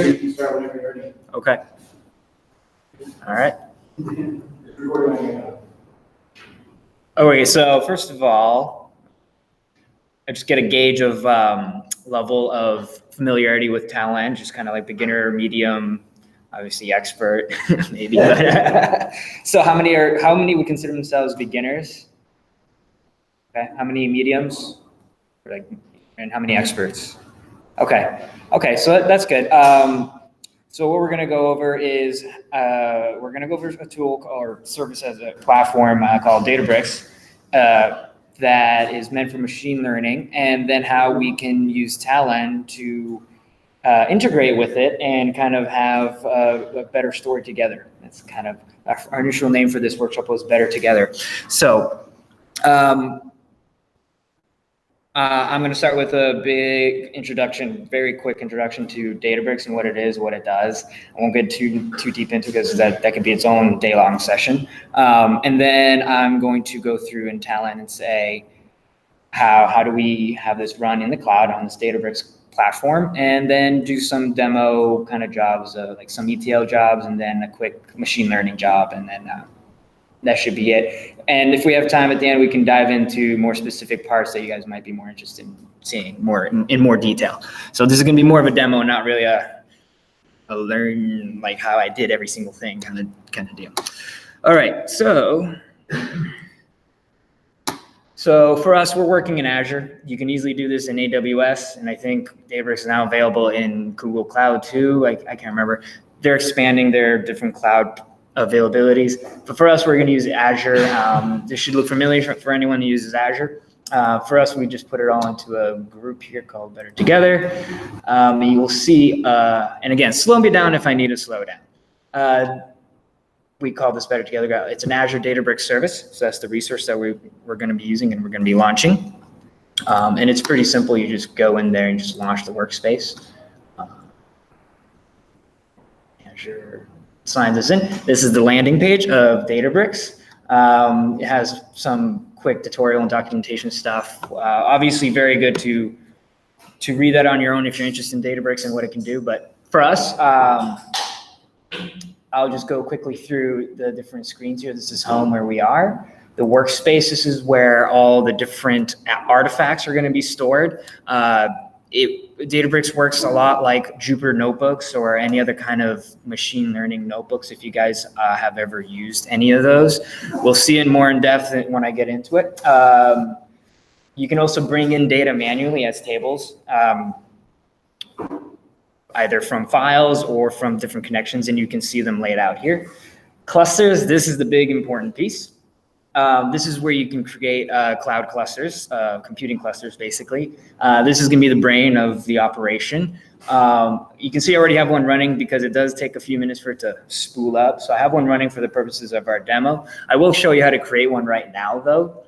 here, so you can start whenever you're ready. Okay. All right. Okay, so first of all, I just get a gauge of level of familiarity with Talend, just kind of like beginner, medium, obviously expert, maybe. So how many would consider themselves beginners? Okay, how many mediums? And how many experts? Okay, so that's good. So what we're going to go over is we're going to go over a tool or service as a platform called Databricks that is meant for machine learning, and then how we can use Talend to integrate with it and kind of have a better story together. That's kind of our initial name for this workshop was Better Together. So I'm going to start with a big introduction, very quick introduction to Databricks and what it is, what it does. I won't get too deep into it because that could be its own day-long session. And then I'm going to go through in Talend and say, how do we have this run in the cloud on this Databricks platform, and then do some demo kind of jobs, like some ETL jobs, and then a quick machine learning job, and then that should be it. And if we have time at the end, we can dive into more specific parts that you guys might be more interested in seeing in more detail. So this is going to be more of a demo, not really a learn like how I did every single thing kind of deal. All right, so for us, we're working in Azure. You can easily do this in AWS, and I think Databricks is now available in Google Cloud too. I can't remember. They're expanding their different cloud availabilities. But for us, we're going to use Azure. This should look familiar for anyone who uses Azure. For us, we just put it all into a group here called Better Together. You will see, and again, slow me down if I need to slow down. We call this Better Together. It's an Azure Databricks service. So that's the resource that we're going to be using and we're going to be launching. And it's pretty simple. You just go in there and just launch the workspace. Azure signs us in. This is the landing page of Databricks. It has some quick tutorial and documentation stuff. Obviously very good to read that on your own if you're interested in Databricks and what it can do. But for us, I'll just go quickly through the different screens here. This is home where we are. The workspace, this is where all the different artifacts are going to be stored. Databricks works a lot like Jupyter notebooks or any other kind of machine learning notebooks. If you guys have ever used any of those, we'll see it more in depth when I get into it. You can also bring in data manually as tables, either from files or from different connections, and you can see them laid out here. Clusters, this is the big important piece. This is where you can create cloud clusters, computing clusters, basically. This is going to be the brain of the operation. You can see I already have one running because it does take a few minutes for it to spool up. So I have one running for the purposes of our demo. I will show you how to create one right now, though,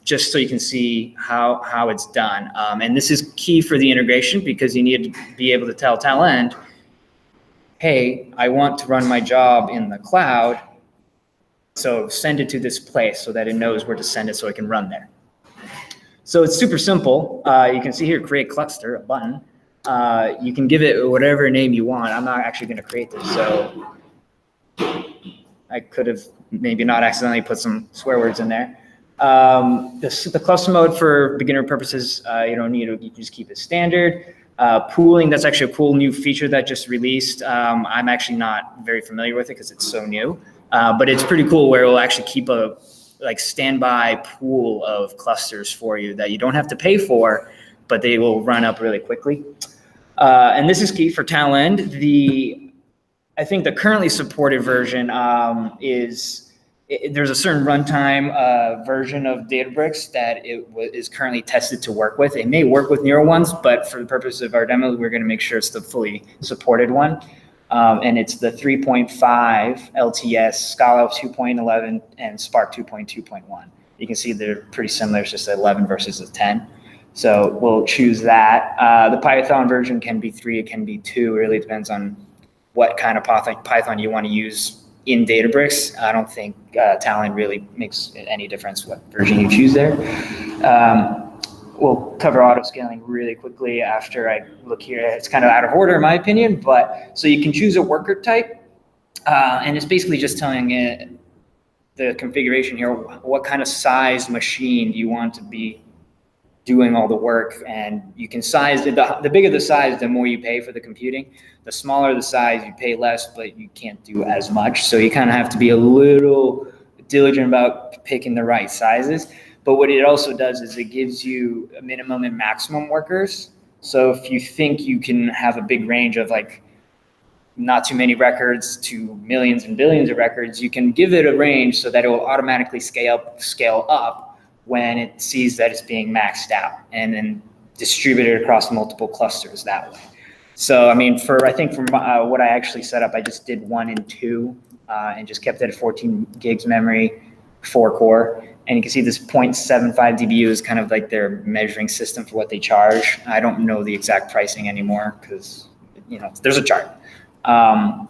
just so you can see how it's done. And this is key for the integration because you need to be able to tell Talend, hey, I want to run my job in the cloud. So send it to this place so that it knows where to send it so it can run there. So it's super simple. You can see here, create cluster, a button. You can give it whatever name you want. I'm not actually going to create this. So I could have maybe not accidentally put some swear words in there. The cluster mode for beginner purposes, you don't need to, you can just keep it standard. Pooling, that's actually a cool new feature that just released. I'm actually not very familiar with it because it's so new. But it's pretty cool where it will actually keep a standby pool of clusters for you that you don't have to pay for, but they will run up really quickly. And this is key for Talend. I think the currently supported version there's a certain runtime version of Databricks that is currently tested to work with. It may work with newer ones, but for the purpose of our demo, we're going to make sure it's the fully supported one. And it's the 3.5 LTS, Scala 2.11, and Spark 2.2.1. You can see they're pretty similar. It's just 11 versus a 10. So we'll choose that. The Python version can be 3, it can be 2. It really depends on what kind of Python you want to use in Databricks. I don't think Talend really makes any difference what version you choose there. we'll cover auto scaling really quickly after I look here. It's kind of out of order in my opinion, but so you can choose a worker type, and it's basically just telling it the configuration here, what kind of size machine do you want to be doing all the work, and you can size it. The bigger the size, the more you pay for the computing. The smaller the size, you pay less, but you can't do as much. So you kind of have to be a little diligent about picking the right sizes. But what it also does is it gives you a minimum and maximum workers. So if you think you can have a big range of like not too many records to millions and billions of records, you can give it a range so that it will automatically scale up when it sees that it's being maxed out, and then distribute it across multiple clusters that way. So I mean, I think from what I actually set up, I just did 1 and 2 and just kept it at 14 gigs memory, 4 core. And you can see this 0.75 dBu is kind of like their measuring system for what they charge. I don't know the exact pricing anymore because, you know, there's a chart. I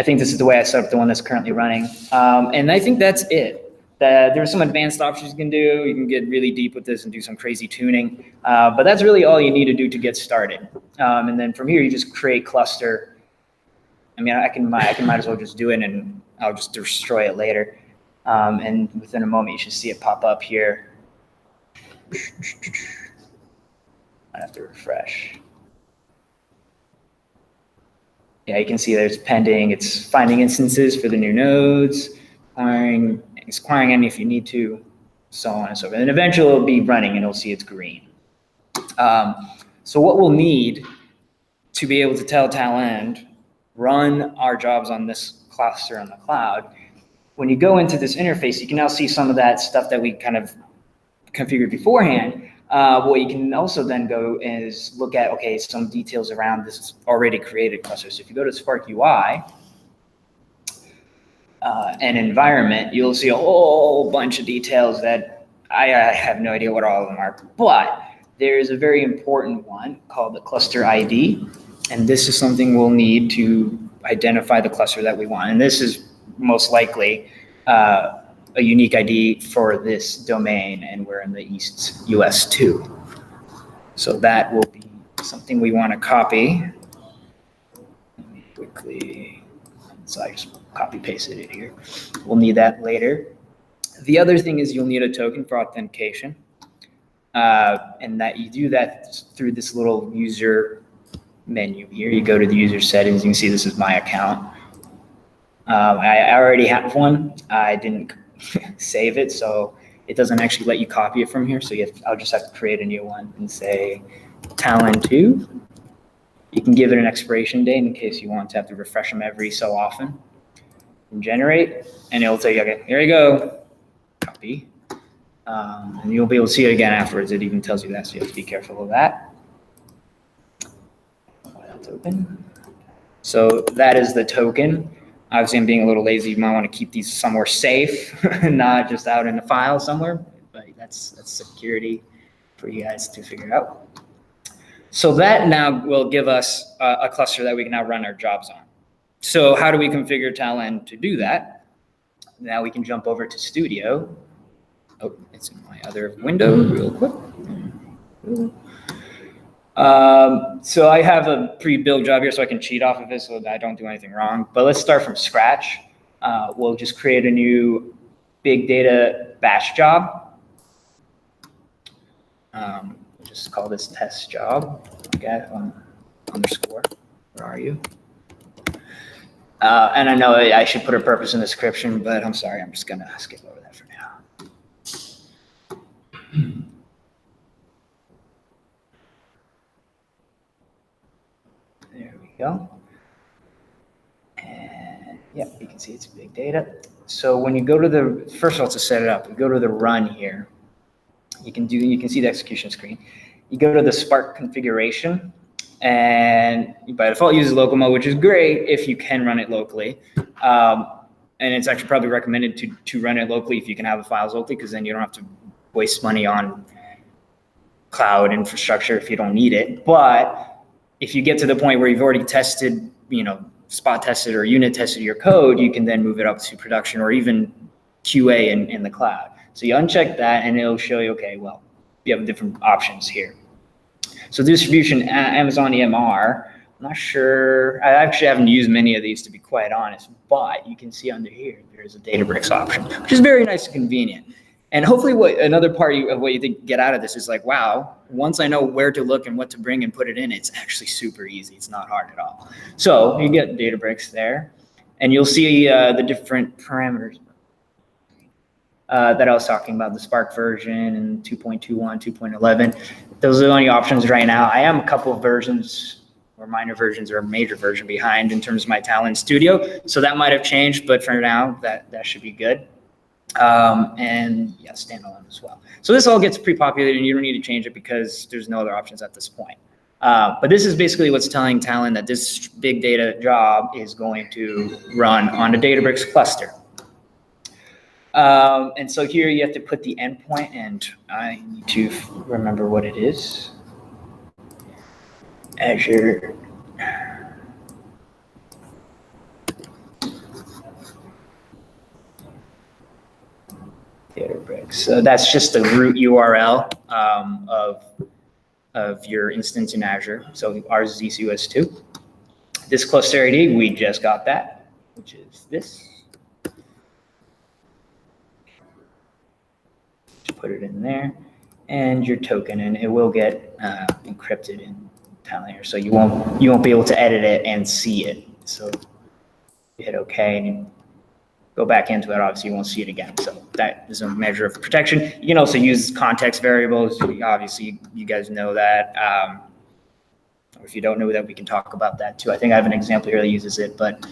think this is the way I set up the one that's currently running. And I think that's it. There are some advanced options you can do. You can get really deep with this and do some crazy tuning. But that's really all you need to do to get started. And then from here, you just create cluster. I mean, I might as well just do it and I'll just destroy it later. And within a moment, you should see it pop up here. I have to refresh. Yeah, you can see there's pending. It's finding instances for the new nodes, acquiring any if you need to, so on and so forth. And eventually it'll be running and you'll see it's green. So what we'll need to be able to tell Talend, run our jobs on this cluster on the cloud, when you go into this interface, you can now see some of that stuff that we kind of configured beforehand. What you can also then go is look at, okay, some details around this already created cluster. So if you go to Spark UI and environment, you'll see a whole bunch of details that I have no idea what all of them are. But there's a very important one called the cluster ID. And this is something we'll need to identify the cluster that we want. And this is most likely a unique ID for this domain, and we're in the East US 2. So that will be something we want to copy. Let me quickly, so I just copy pasted it here. We'll need that later. The other thing is you'll need a token for authentication, and that you do that through this little user menu here. You go to the user settings, you can see this is my account. I already have one. I didn't save it, so it doesn't actually let you copy it from here. So I'll just have to create a new one and say Talend 2. You can give it an expiration date in case you want to have to refresh them every so often. And generate, and it'll tell you, okay, here you go, copy. And you'll be able to see it again afterwards. It even tells you that, so you have to be careful of that. That's open. So that is the token. Obviously, I'm being a little lazy. You might want to keep these somewhere safe, not just out in a file somewhere. But that's security for you guys to figure out. So that now will give us a cluster that we can now run our jobs on. So how do we configure Talend to do that? Now we can jump over to Studio. Oh, it's in my other window real quick. So I have a pre-built job here so I can cheat off of it so that I don't do anything wrong. But let's start from scratch. We'll just create a new big data batch job. Just call this test job. Okay, underscore. Where are you? And I know I should put a purpose in the description, but I'm sorry. I'm just going to skip over that for now. There we go. And yeah, you can see it's big data. So when you go to the, first of all, to set it up, you go to the run here. You can see the execution screen. You go to the Spark configuration, and by default uses local mode, which is great if you can run it locally. And it's actually probably recommended to run it locally if you can have the files locally, because then you don't have to waste money on cloud infrastructure if you don't need it. But if you get to the point where you've already tested, spot tested or unit tested your code, you can then move it up to production or even QA in the cloud. So you uncheck that and it'll show you, okay, well, you have different options here. So distribution, Amazon EMR, I'm not sure, I actually haven't used many of these to be quite honest, but you can see under here, there's a Databricks option, which is very nice and convenient. And hopefully another part of what you think get out of this is like, wow, once I know where to look and what to bring and put it in, it's actually super easy. It's not hard at all. So you get Databricks there, and you'll see the different parameters that I was talking about, the Spark version and 2.21, 2.11. Those are the only options right now. I am a couple of versions or minor versions or a major version behind in terms of my Talend Studio. So that might have changed, but for now, that should be good. And yeah, standalone as well. So this all gets pre-populated and you don't need to change it because there's no other options at this point. But this is basically what's telling Talend that this big data job is going to run on a Databricks cluster. And so here you have to put the endpoint, and I need to remember what it is. Azure. Databricks. So that's just the root URL of your instance in Azure. So ours is ECUS2. This cluster ID, we just got that, which is this. Just put it in there, and your token, and it will get encrypted in Talend here, so you won't be able to edit it and see it. So you hit OK, and you go back into it. Obviously, you won't see it again. So that is a measure of protection. You can also use context variables. Obviously, you guys know that. Or if you don't know that, we can talk about that too. I think I have an example here that uses it, but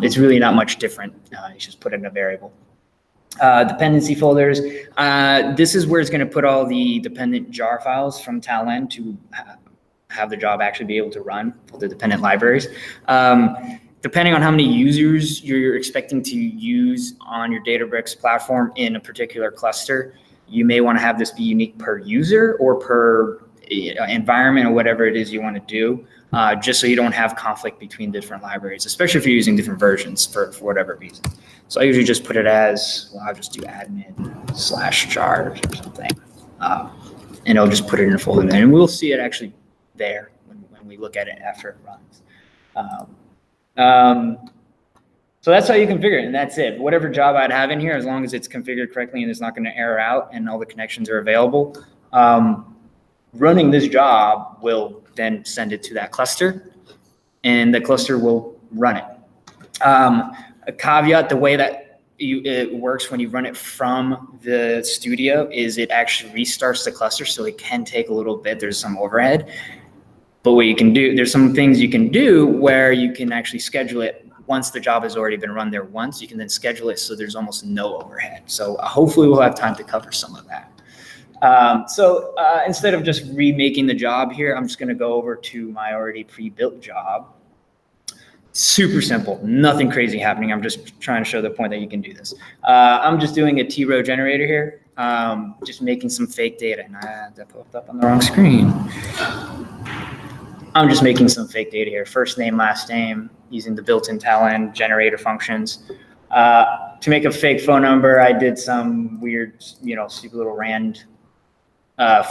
it's really not much different. You just put it in a variable. Dependency folders. This is where it's going to put all the dependent jar files from Talend to have the job actually be able to run for the dependent libraries. Depending on how many users you're expecting to use on your Databricks platform in a particular cluster, you may want to have this be unique per user or per environment or whatever it is you want to do, just so you don't have conflict between different libraries, especially if you're using different versions for whatever reason. So I usually just put it as, well, I'll just do admin/jars or something. And I'll just put it in a folder there, and we'll see it actually there when we look at it after it runs. So that's how you configure it, and that's it. Whatever job I'd have in here, as long as it's configured correctly and it's not going to error out and all the connections are available, running this job will then send it to that cluster, and the cluster will run it. A caveat, the way that it works when you run it from the studio is it actually restarts the cluster, so it can take a little bit. There's some overhead. But what you can do, there's some things you can do where you can actually schedule it once the job has already been run there once. You can then schedule it so there's almost no overhead. So hopefully we'll have time to cover some of that. Instead of just remaking the job here, I'm just going to go over to my already pre-built job. Super simple, nothing crazy happening. I'm just trying to show the point that you can do this. I'm just doing a T-row generator here, just making some fake data. And that popped up on the wrong screen. I'm just making some fake data here. First name, last name, using the built-in Talend generator functions. To make a fake phone number, I did some weird, stupid little rand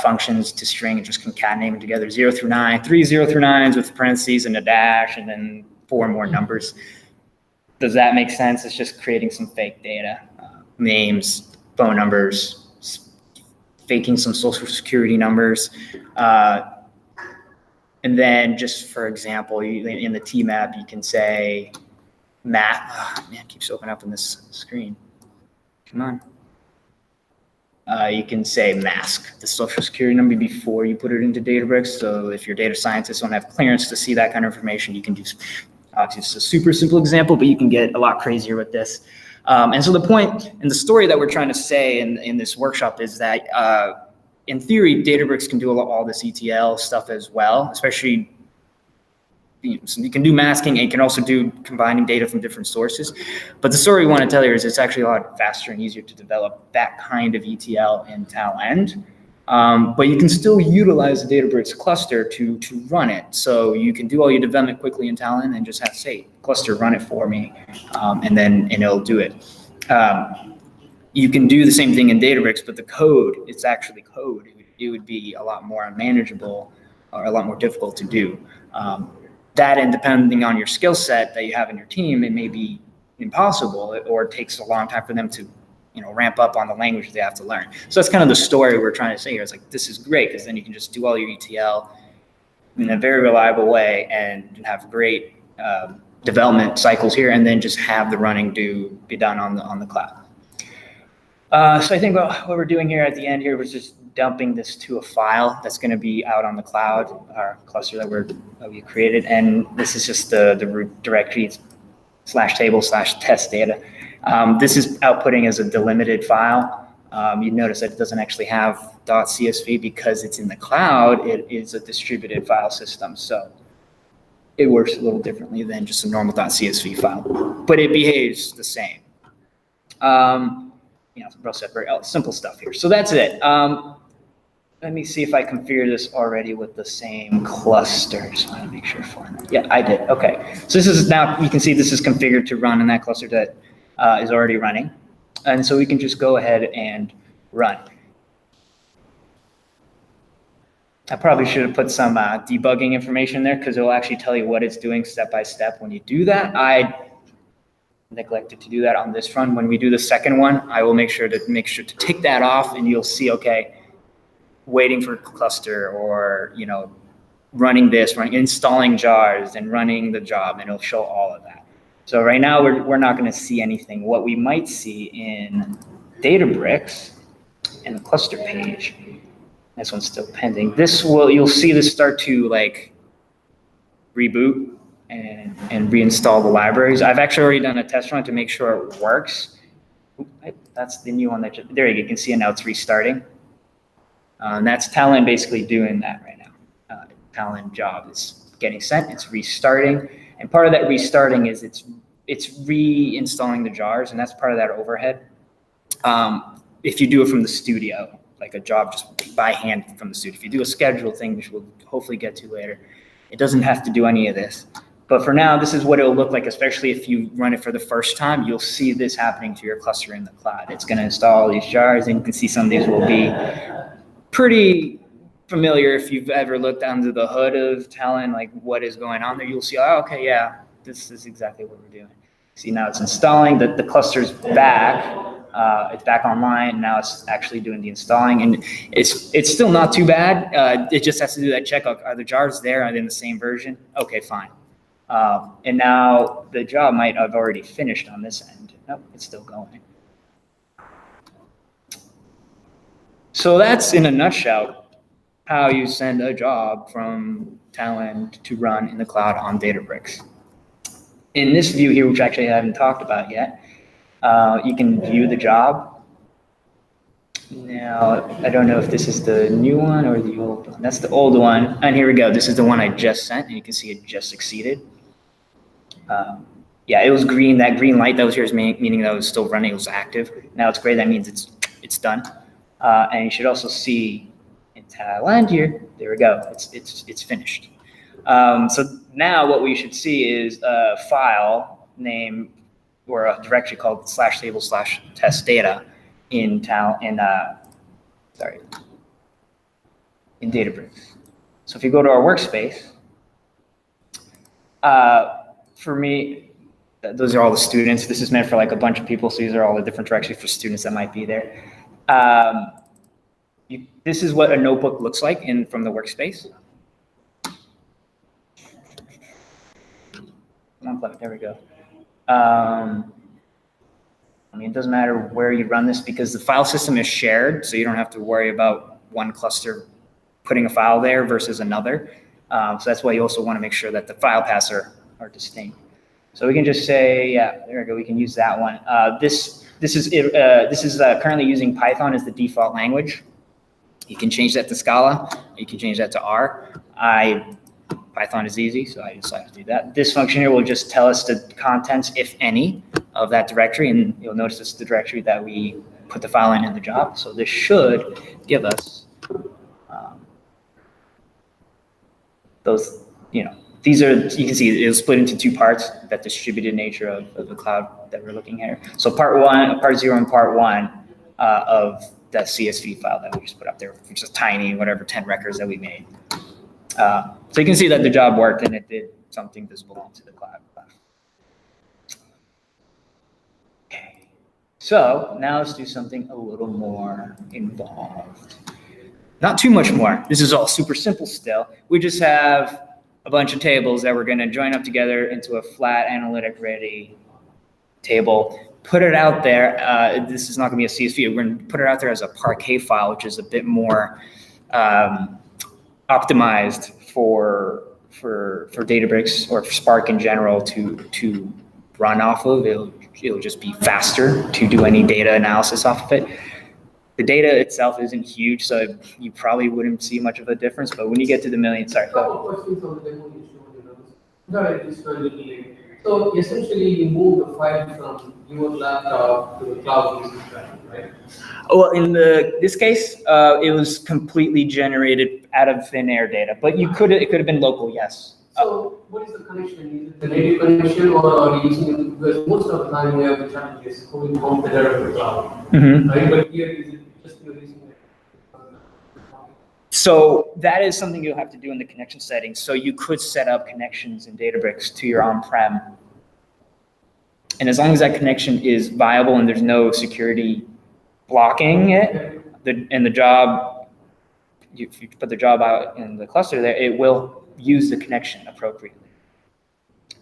functions to string and just concatenate them together. 0 through 9, 3 0 through 9s with parentheses and a dash, and then 4 more numbers. Does that make sense? It's just creating some fake data, names, phone numbers, faking some social security numbers. And then just for example, in the TMAP, you can say map. Oh, man, it keeps opening up on this screen. Come on. You can say mask the social security number before you put it into Databricks. So if your data scientists don't have clearance to see that kind of information, you can do, it's a super simple example, but you can get a lot crazier with this. And so the point and the story that we're trying to say in this workshop is that in theory, Databricks can do all this ETL stuff as well, especially so you can do masking and you can also do combining data from different sources. But the story we want to tell here is it's actually a lot faster and easier to develop that kind of ETL in Talend. But you can still utilize the Databricks cluster to run it. So you can do all your development quickly in Talend and just have, say, cluster run it for me, and it'll do it. You can do the same thing in Databricks, but the code, it's actually code. it would be a lot more unmanageable or a lot more difficult to do. That, and depending on your skill set that you have in your team, it may be impossible, or it takes a long time for them to ramp up on the language they have to learn. So that's kind of the story we're trying to say here. It's like, this is great because then you can just do all your ETL in a very reliable way and have great development cycles here, and then just have the running be done on the cloud. So I think what we're doing here at the end here was just dumping this to a file that's going to be out on the cloud, our cluster that we created, and this is just the root directory /table/test data. This is outputting as a delimited file. You notice that it doesn't actually have .csv because it's in the cloud. It is a distributed file system, so it works a little differently than just a normal .csv file, but it behaves the same. Real separate, simple stuff here. So that's it. Let me see if I configure this already with the same cluster. Just want to make sure for that. Yeah, I did. Okay. So this is now, you can see this is configured to run in that cluster that is already running. And so we can just go ahead and run. I probably should have put some debugging information there, because it will actually tell you what it's doing step by step when you do that. I neglected to do that on this front. When we do the second one, I will make sure to take that off, and you'll see, okay, waiting for cluster, or running this, installing jars and running the job, and it'll show all of that. So right now we're not going to see anything. What we might see in Databricks in the cluster page, this one's still pending. You'll see this start to reboot and reinstall the libraries. I've actually already done a test run to make sure it works. That's the new one there you can see it now. It's restarting. And that's Talend basically doing that right now. Talend job is getting sent. It's restarting, and part of that restarting is it's reinstalling the jars, and that's part of that overhead. If you do it from the studio, like a job just by hand from the studio, if you do a schedule thing, which we'll hopefully get to later, it doesn't have to do any of this. But for now, this is what it'll look like, especially if you run it for the first time. You'll see this happening to your cluster in the cloud. It's going to install all these jars, and you can see some of these will be pretty familiar if you've ever looked under the hood of Talend, like what is going on there. You'll see, oh, okay, yeah, this is exactly what we're doing. See, now it's installing, the cluster's back. It's back online. Now it's actually doing the installing, and it's still not too bad. It just has to do that check. Are the jars there? Are they in the same version? Okay, fine. And now the job might have already finished on this end. Nope, it's still going. So that's, in a nutshell, how you send a job from Talend to run in the cloud on Databricks. In this view here, which actually I haven't talked about yet, you can view the job. Now, I don't know if this is the new one or the old one. That's the old one. And here we go. This is the one I just sent, and you can see it just succeeded. Yeah, it was green. That green light that was here is meaning that it was still running. It was active. Now it's gray. That means it's done. And you should also see in Talend here, there we go, it's finished. So now what we should see is a file name, or a directory called /table/test data in Databricks. So if you go to our workspace, for me, those are all the students. This is meant for like a bunch of people, so these are all the different directories for students that might be there. This is what a notebook looks like from the workspace. There we go. I mean, it doesn't matter where you run this because the file system is shared, so you don't have to worry about one cluster putting a file there versus another. So that's why you also want to make sure that the file paths are distinct. So we can just say, yeah, there we go. We can use that one. This is currently using Python as the default language. You can change that to Scala. You can change that to R. Python is easy, so I decided to do that. This function here will just tell us the contents, if any, of that directory, and you'll notice this is the directory that we put the file in the job. So this should give us those, these are, you can see it's split into two parts, that distributed nature of the cloud that we're looking at here. So part 0 and part 1 of that CSV file that we just put up there, which is tiny, whatever 10 records that we made. So you can see that the job worked and it did something visible onto the cloud. Okay. So now let's do something a little more involved. Not too much more. This is all super simple still. We just have a bunch of tables that we're going to join up together into a flat analytic ready table. Put it out there. This is not going to be a CSV. We're going to put it out there as a Parquet file, which is a bit more optimized for Databricks or for Spark in general to run off of. It'll just be faster to do any data analysis off of it. The data itself isn't huge, so you probably wouldn't see much of a difference. But when you get to the million, sorry. Questions on the demo you showed. So essentially, you move the file from your laptop to the cloud using that, right? Well, in this case, it was completely generated out of thin air data, but it could have been local, yes. So what is the connection? Is it the native connection, or are you using it? Because most of the time we have the challenges going from the data to the cloud, right? But here, is it just you're using it? So that is something you'll have to do in the connection settings. So you could set up connections in Databricks to your on-prem. And as long as that connection is viable and there's no security blocking it, and the job, if you put the job out in the cluster there, it will use the connection appropriately.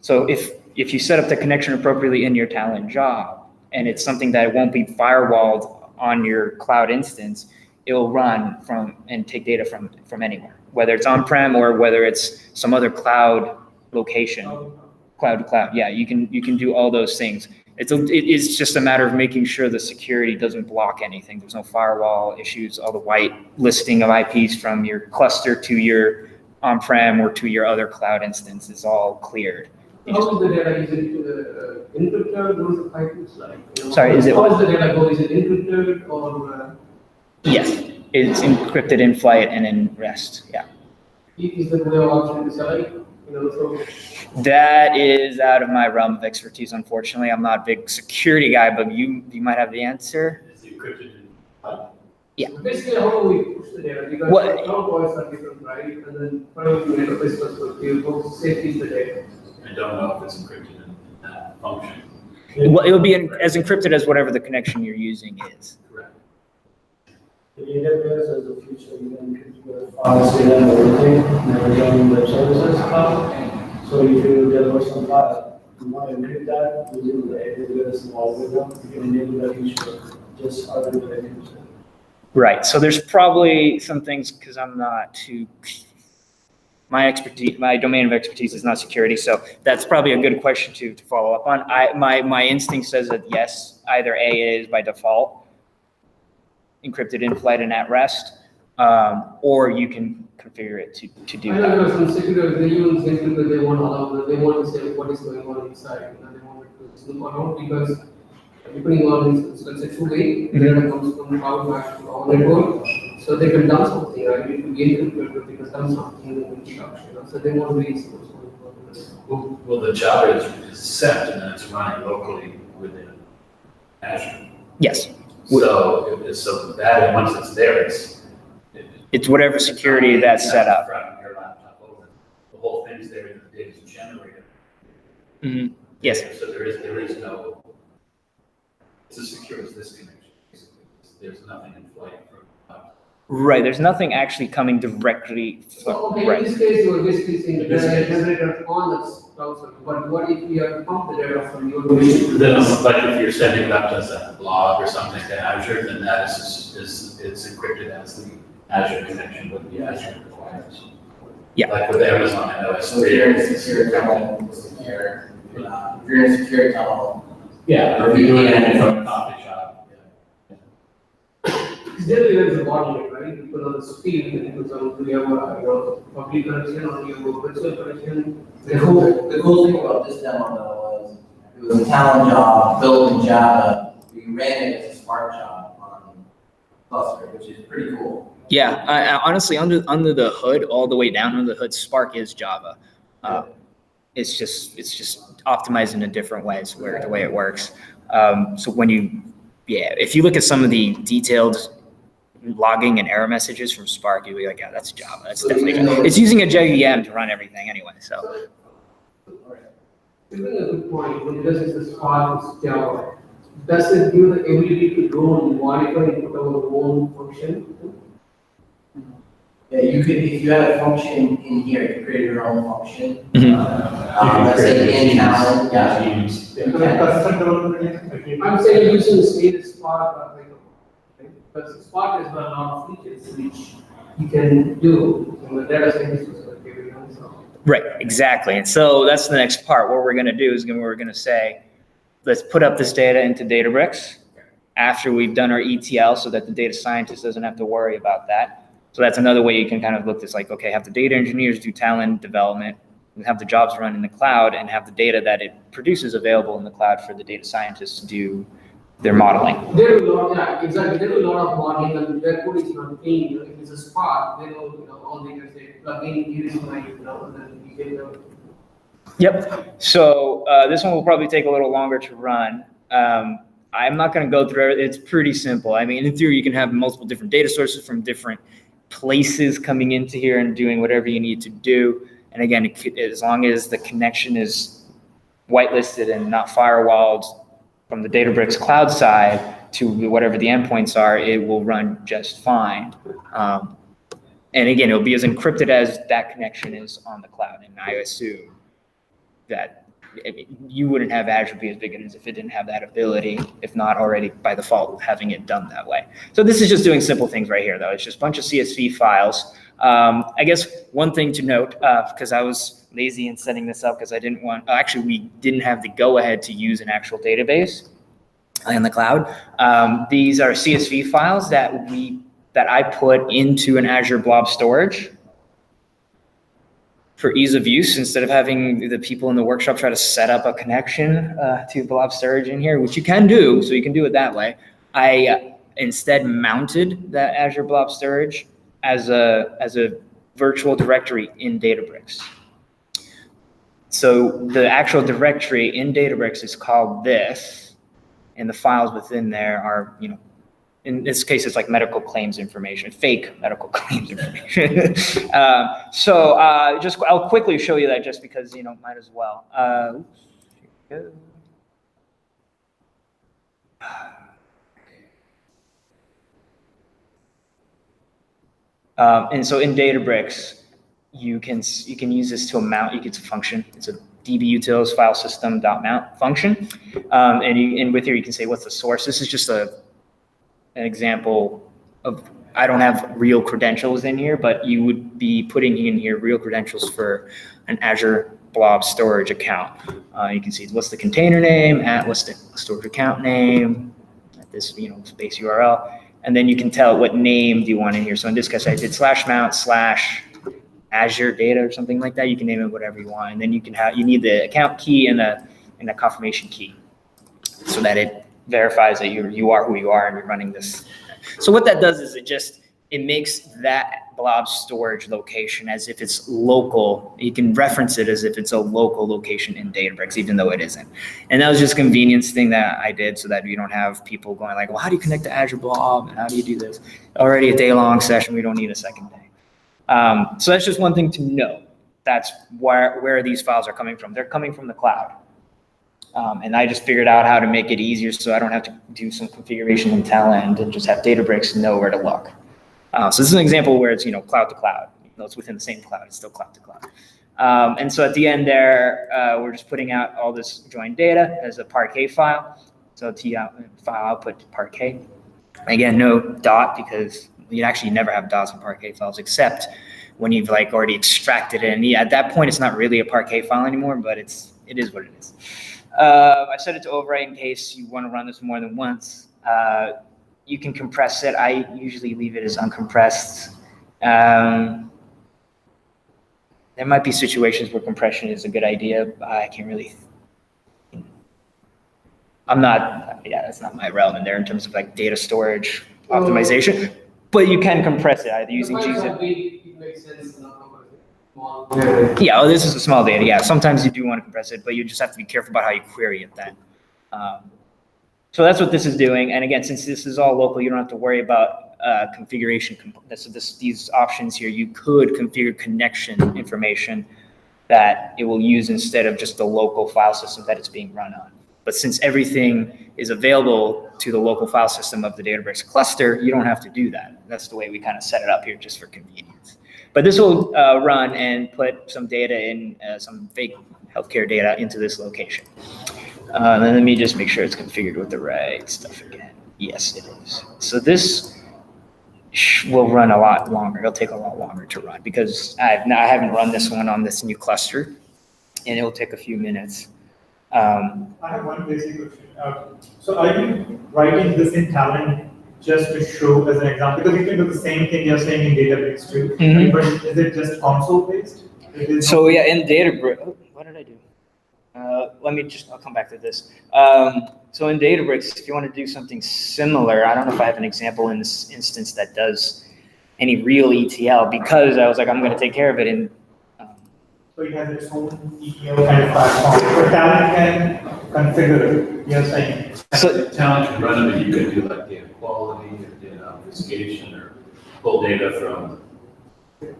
So if you set up the connection appropriately in your Talend job, and it's something that won't be firewalled on your cloud instance, it will run from and take data from anywhere, whether it's on-prem or whether it's some other cloud location, cloud to cloud. Yeah, you can do all those things. It's just a matter of making sure the security doesn't block anything. There's no firewall issues. All the white listing of IPs from your cluster to your on-prem or to your other cloud instance is all cleared. How is the data? Is it encrypted? What is the pipelines like? Sorry, is it how is the data go? Is it encrypted or? Yes, it's encrypted in flight and in rest. Yeah. Is there no option to select? That is out of my realm of expertise. Unfortunately, I'm not a big security guy, but you might have the answer. Is it encrypted in Yeah. Basically, how do we push the data? Because cloud voice are different, right? And then from an enterprise perspective, how safe is the data? I don't know if it's encrypted in that function. Well, it will be as encrypted as whatever the connection you're using is. Correct. The AWS has a feature you can encrypt the files data and everything, never join web services cloud. So if you deliver some file, you want to encrypt that using the AWS algorithm, you can enable that feature just other than encryption. Right. So there's probably some things, because I'm not too, my domain of expertise is not security. So that's probably a good question to follow up on. My instinct says that yes, either A is by default encrypted in flight and at rest, or you can configure it to do that. I know there are some security, they even say that they won't allow that, they want to say what is going on inside, and they want it to snoop around because depending on, let's say, two-way, data comes from cloud back to our network, so they can dump something, right? It will be encrypted, but they can dump something in the production, so they want to release what's going on. Well, the job is set and then it's running locally within Azure. Yes. So that, once it's there, It's whatever security that's set up. From your laptop over. The whole thing's there and the data's generated. Mm-hmm. Yes. So there is no, it's as secure as this connection, basically. There's nothing in flight from. Right. There's nothing actually coming directly. So, okay, right. in this case, you are basically saying the data is generated on the cloud server, but what if we have pumped the data from your domain? Then, like if you're sending it up as a blog or something to Azure, then that is encrypted as the Azure connection with the Azure requires. Yeah. Like with Amazon, I know it's So if you're in a secure tunnel, if you're in a secure tunnel. Yeah, or if you're doing it from a coffee shop. Generally, there is a bottleneck, right? Because of the speed, and because of we have a public connection or you have a virtual connection. The cool thing about this demo though was it was a Talend job built in Java. We ran it as a Spark job on cluster, which is pretty cool. Yeah. I honestly, under the hood, all the way down under the hood, Spark is Java. It's just optimized in a different ways where the way it works. So if you look at some of the detailed logging and error messages from Spark, you'll be like, yeah, that's Java. That's So definitely even Java. though It's using a JVM to run everything anyway. So You bring a good point, when it does this Spark is Java, does it give the ability to go and modify and put our own function? Yeah, you could, if you had a function in here, you create your own function. Mhm. Let's say in Talend, yeah. Teams. I'm saying using the state Spark, because Spark has got a lot of features which you can do in the data science like everyone. So. right, exactly. And so that's the next part. What we're going to do is we're going to say, let's put up this data into Databricks after we've done our ETL so that the data scientist doesn't have to worry about that. So that's another way you can kind of look this like, okay, have the data engineers do Talend development, and have the jobs run in the cloud, and have the data that it produces available in the cloud for the data scientists to do their modeling. They do a lot, yeah, exactly. They do a lot of modeling, and their code is not clean. If it's a Spark, they know, all they can say, plug in, here is my, and then you get the. Yep. So this one will probably take a little longer to run. I'm not going to go through it. It's pretty simple. I mean, in theory, you can have multiple different data sources from different places coming into here and doing whatever you need to do. And again, as long as the connection is whitelisted and not firewalled from the Databricks cloud side to whatever the endpoints are, it will run just fine. And again, it'll be as encrypted as that connection is on the cloud. And I assume that you wouldn't have Azure be as big as if it didn't have that ability, if not already by default having it done that way. So this is just doing simple things right here, though. It's just a bunch of CSV files. I guess one thing to note, because I was lazy in setting this up because I didn't want, actually we didn't have the go-ahead to use an actual database in the cloud. These are CSV files that I put into an Azure Blob Storage for ease of use, instead of having the people in the workshop try to set up a connection to Blob Storage in here, which you can do, so you can do it that way. I instead mounted that Azure Blob Storage as a virtual directory in Databricks. So the actual directory in Databricks is called this, and the files within there are, in this case, it's like medical claims information, fake medical claims information. I'll quickly show you that just because, might as well. Oops, here we go. And so in Databricks, you can use this to mount. It's a function. It's a dbutils file system.mount function. And with here, you can say what's the source. This is just an example of, I don't have real credentials in here, but you would be putting in here real credentials for an Azure Blob Storage account. You can see what's the container name, what's the storage account name, this space URL, and then you can tell what name do you want in here. So in this case, I did /mount/Azure data or something like that. You can name it whatever you want, and then you need the account key and a confirmation key so that it verifies that you are who you are and you're running this. So what that does is it makes that blob storage location as if it's local. You can reference it as if it's a local location in Databricks, even though it isn't. And that was just a convenience thing that I did so that you don't have people going like, well, how do you connect to Azure Blob? And how do you do this? Already a day-long session. We don't need a second day. So that's just one thing to know. That's where these files are coming from. They're coming from the cloud. And I just figured out how to make it easier so I don't have to do some configuration in Talend and just have Databricks know where to look. So this is an example where it's, cloud to cloud. Even though it's within the same cloud, it's still cloud to cloud. And so at the end there, we're just putting out all this joined data as a Parquet file. So file output Parquet. Again, no dot, because you actually never have dots in Parquet files except when you've already extracted it. And at that point, it's not really a Parquet file anymore, but it is what it is. I set it to overwrite in case you want to run this more than once. You can compress it. I usually leave it as uncompressed. There might be situations where compression is a good idea. I can't really. That's not my relevant there in terms of data storage optimization. But you can compress it either using gzip. It makes sense to not compress it. Yeah, this is a small data. Yeah, sometimes you do want to compress it, but you just have to be careful about how you query it then. So that's what this is doing. And again, since this is all local, you don't have to worry about configuration. So these options here, you could configure connection information that it will use instead of just the local file system that it's being run on. But since everything is available to the local file system of the Databricks cluster, you don't have to do that. That's the way we kind of set it up here just for convenience. But this will run and put some data in, some fake healthcare data into this location. And let me just make sure it's configured with the right stuff again. Yes, it is. So this will run a lot longer. It'll take a lot longer to run because I haven't run this one on this new cluster, and it will take a few minutes. I have one basic question. So are you writing this in Talend just to show as an example? Because you can do the same thing you're saying in Databricks too. Mhm. But is it just console based? So yeah, in Databricks, oh, what did I do? I'll come back to this. So in Databricks, if you want to do something similar, I don't know if I have an example in this instance that does any real ETL because I was like, I'm going to take care of it in. So it has its own ETL kind of platform. So Talend can configure it, you're saying. So Talent can run it, but you could do like data quality or data obfuscation or pull data from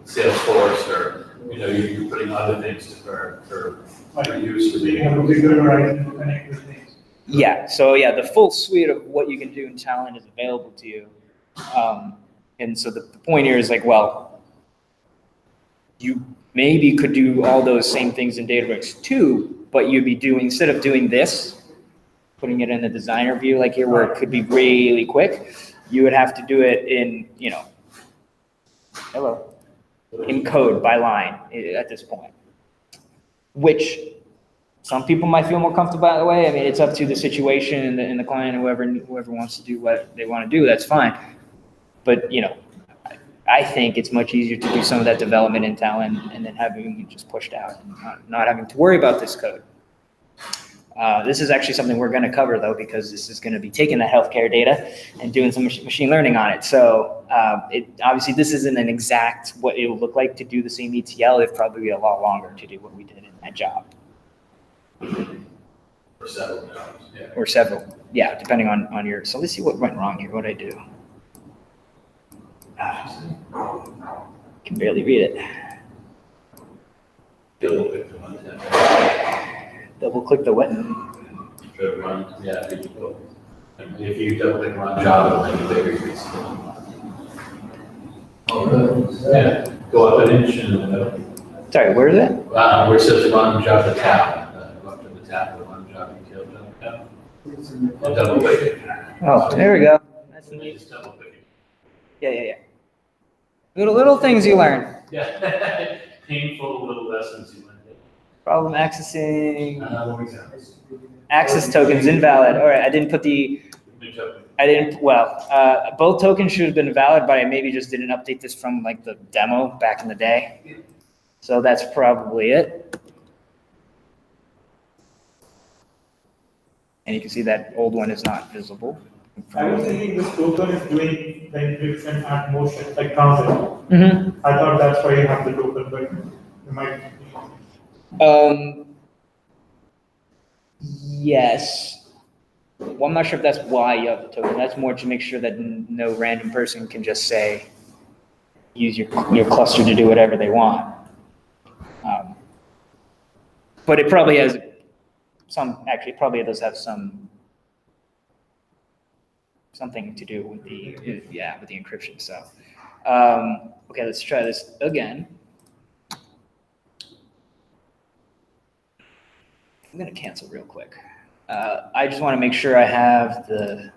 Salesforce or, you're putting other things for use for You data. have a bigger horizon to connect with things. yeah, so yeah, the full suite of what you can do in Talend is available to you. And so the point here is like, well, you maybe could do all those same things in Databricks too, but you'd be doing, instead of doing this, putting it in the designer view like here where it could be really quick, you would have to do it in, in code by line at this point, which some people might feel more comfortable that way. I mean, it's up to the situation and the client, whoever wants to do what they want to do, that's fine. But, I think it's much easier to do some of that development in Talend and then having it just pushed out and not having to worry about this code. This is actually something we're going to cover though, because this is going to be taking the healthcare data and doing some machine learning on it. So obviously this isn't an exact what it will look like to do the same ETL. It'd probably be a lot longer to do what we did in that job. For several jobs, yeah. Or several, yeah, depending on your, so let's see what went wrong here, what I do. Can barely read it. Double click the one tab. Double click the what? To run, yeah, if you double click run Java, it'll make a bigger piece. Oh, really? Yeah, go up an inch in the middle. Sorry, where is it? Where it says run Java tab, go up to the tab, the run Java detail tab. And double click it. Oh, there we go. That's And then neat. just double click it. Yeah. Little things you learn. Yeah, painful little lessons you learned. Problem accessing, What was that? access tokens invalid. All right, I didn't put the, New token. both tokens should have been valid, but I maybe just didn't update this from like the demo back in the day. So that's probably it. And you can see that old one is not visible. I was thinking this token is doing the encryption at motion, like transit. Mm-hmm. I thought that's why you have the token, but you might. Yes. Well, I'm not sure if that's why you have the token. That's more to make sure that no random person can just say, use your cluster to do whatever they want. But it probably has actually probably does have something to do with the encryption. So, okay, let's try this again. I'm gonna cancel real quick. I just want to make sure I have the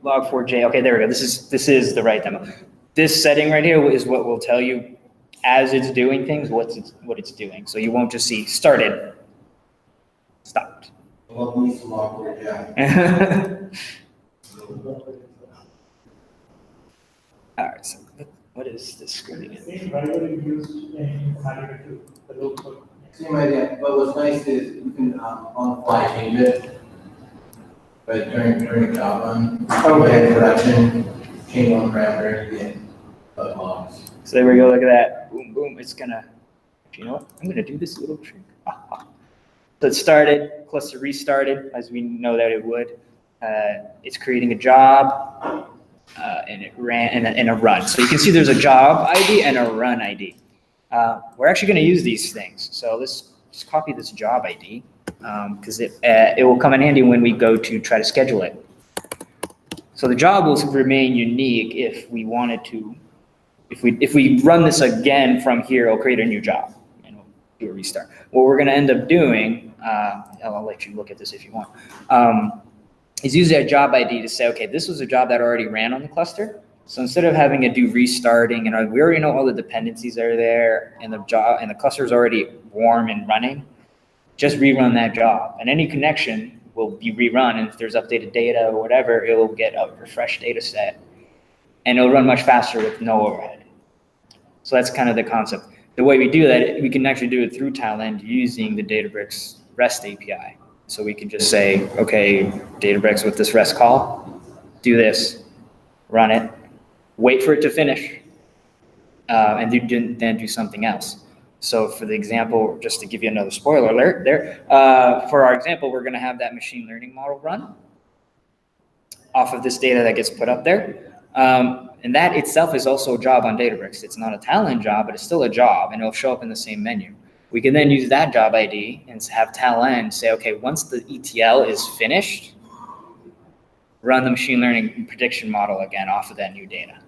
log4j. Okay, there we go. This is the right demo. This setting right here is what will tell you as it's doing things, what it's doing. So you won't just see started, stopped. Well, we used to log it, yeah. All right. So what is this screen again? Same driver you used in Informatica too, the local. Same idea, but what's nice is you can, on the fly change it. But during the job run, Okay. production, change one parameter, you get bug logs. So there we go. Look at that. Boom, boom. It's gonna. You know what? I'm gonna do this little trick. So it started. Cluster restarted, as we know that it would. it's creating a job, and it ran and a run. So you can see there's a job ID and a run ID. We're actually going to use these things. So let's just copy this job ID because it will come in handy when we go to try to schedule it. So the job will remain unique if we wanted to. If we run this again from here, it'll create a new job and we'll do a restart. What we're going to end up doing, I'll let you look at this if you want, is use that job ID to say, okay, this was a job that already ran on the cluster. So instead of having to do restarting, and we already know all the dependencies are there, and the job and the cluster is already warm and running, just rerun that job, and any connection will be rerun. And if there's updated data or whatever, it will get a refreshed data set, and it'll run much faster with no overhead. So that's kind of the concept. The way we do that, we can actually do it through Talend using the Databricks REST API. So we can just say, okay, Databricks with this REST call, do this, run it, wait for it to finish, and then do something else. So for the example, just to give you another spoiler alert there, for our example, we're gonna have that machine learning model run off of this data that gets put up there. And that itself is also a job on Databricks. It's not a Talend job, but it's still a job, and it'll show up in the same menu. We can then use that job ID and have Talend say, okay, once the ETL is finished, run the machine learning prediction model again off of that new data.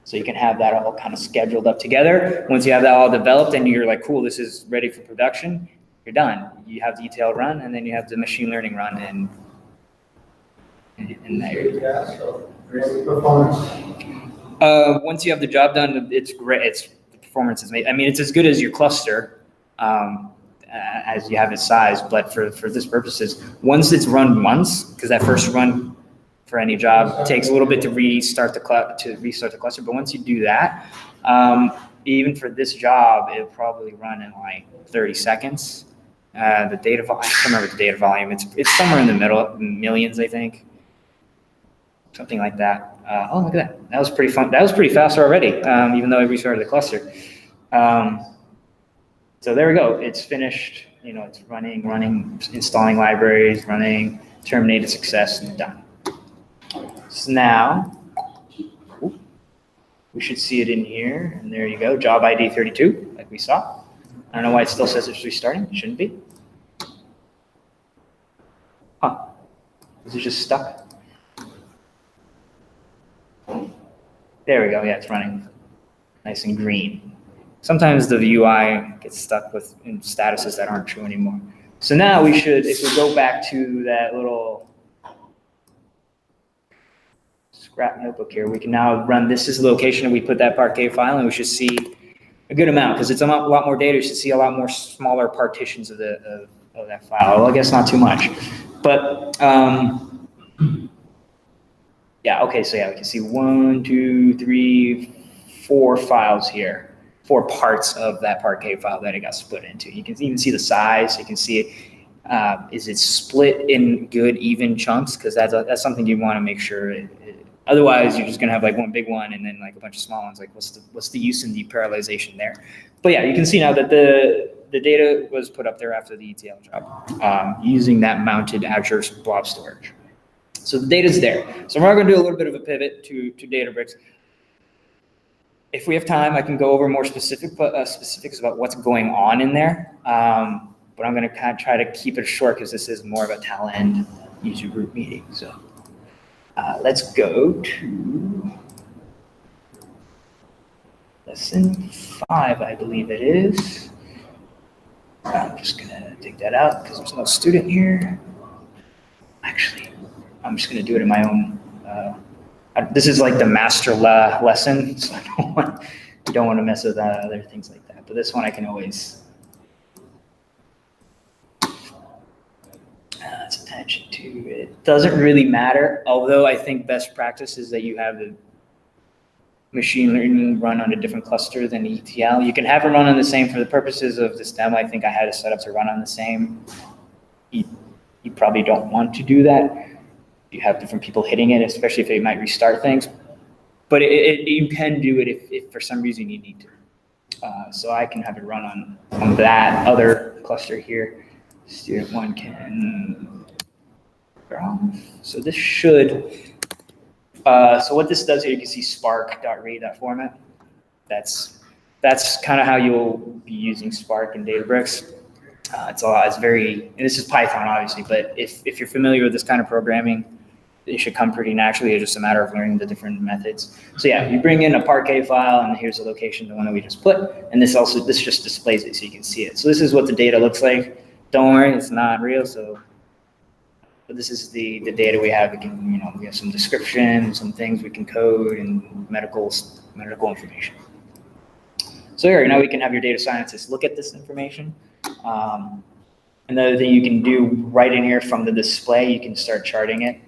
So you can have that all kind of scheduled up together. Once you have that all developed and you're like, cool, this is ready for production, you're done. You have the ETL run, and then you have the machine learning run, and there. So, performance. Once you have the job done, it's great. The performance is made. I mean, it's as good as your cluster as you have its size. But for this purposes, once it's run once, because that first run for any job takes a little bit to restart the cluster. But once you do that, even for this job, it'll probably run in like 30 seconds. The data volume, I can't remember the data volume. It's somewhere in the middle, millions, I think. Something like that. Oh, look at that. That was pretty fun. That was pretty fast already, even though I restarted the cluster. So there we go. It's finished. You know, it's running, installing libraries, running, terminated success, and done. So now, we should see it in here. And there you go, job ID 32, like we saw. I don't know why it still says it's restarting. It shouldn't be. Huh. Is it just stuck? There we go. Yeah, it's running nice and green. Sometimes the UI gets stuck with statuses that aren't true anymore. So now we should, if we go back to that little scrap notebook here, we can now run this as the location, and we put that Parquet file, and we should see a good amount, because it's a lot more data. You should see a lot more smaller partitions of that file. Well, I guess not too much, but yeah, okay, so yeah, we can see 1, 2, 3, 4 files here, 4 parts of that Parquet file that it got split into. You can even see the size. You can see is it split in good, even chunks? Because that's something you want to make sure. Otherwise, you're just gonna have like one big one and then like a bunch of small ones. Like, what's the use in deparallelization there? But yeah, you can see now that the data was put up there after the ETL job using that mounted Azure blob storage. So the data's there. So we're going to do a little bit of a pivot to Databricks. If we have time, I can go over more specifics about what's going on in there. But I'm going to kind of try to keep it short because this is more of a Talend user group meeting. So let's go to lesson 5, I believe it is. I'm just going to take that out because there's no student here. Actually, I'm just going to do it in my own. This is like the master lesson, so I don't want to mess with other things like that. But this one I can always. Let's attention to it. Doesn't really matter, although I think best practice is that you have the machine learning run on a different cluster than ETL. You can have it run on the same. For the purposes of this demo, I think I had it set up to run on the same. You probably don't want to do that. You have different people hitting it, especially if they might restart things. But you can do it if for some reason you need to. So I can have it run on that other cluster here. Student 1 can So this should, so what this does here, you can see spark.read, that format. That's kind of how you'll be using Spark in Databricks. It's very, and this is Python obviously, but if you're familiar with this kind of programming, it should come pretty naturally. It's just a matter of learning the different methods. So yeah, you bring in a Parquet file, and here's the location, the one that we just put, and this just displays it so you can see it. So this is what the data looks like. Don't worry, it's not real. But this is the data we have. We have some description, some things we can code, and medical information. So here, now we can have your data scientists look at this information. Another thing you can do right in here from the display, you can start charting it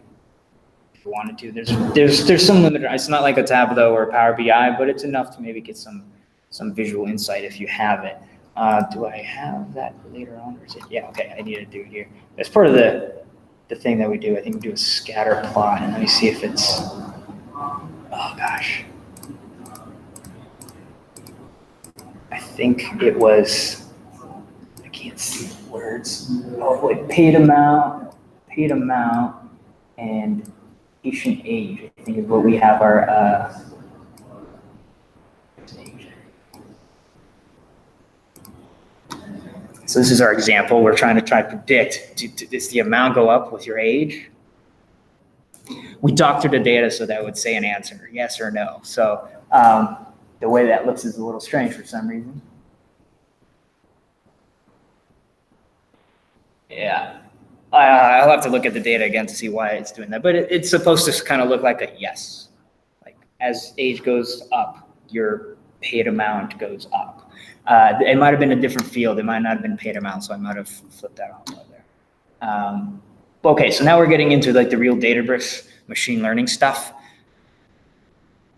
if you wanted to. There's some limit. It's not like a Tableau or a Power BI, but it's enough to maybe get some visual insight if you have it. Do I have that later on? Or is it? Yeah, okay, I need to do it here. That's part of the thing that we do. I think we do a scatter plot, and let me see if it's, oh gosh. I think it was, I can't see the words. Oh, wait, paid amount, and patient age, I think is what we have our, so this is our example. We're trying to predict, does the amount go up with your age? We doctored the data so that would say an answer, yes or no. So the way that looks is a little strange for some reason. Yeah, I'll have to look at the data again to see why it's doing that. But it's supposed to kind of look like a yes. Like as age goes up, your paid amount goes up. It might have been a different field. It might not have been paid amount, so I might have flipped that off right there. Okay, so now we're getting into like the real Databricks machine learning stuff.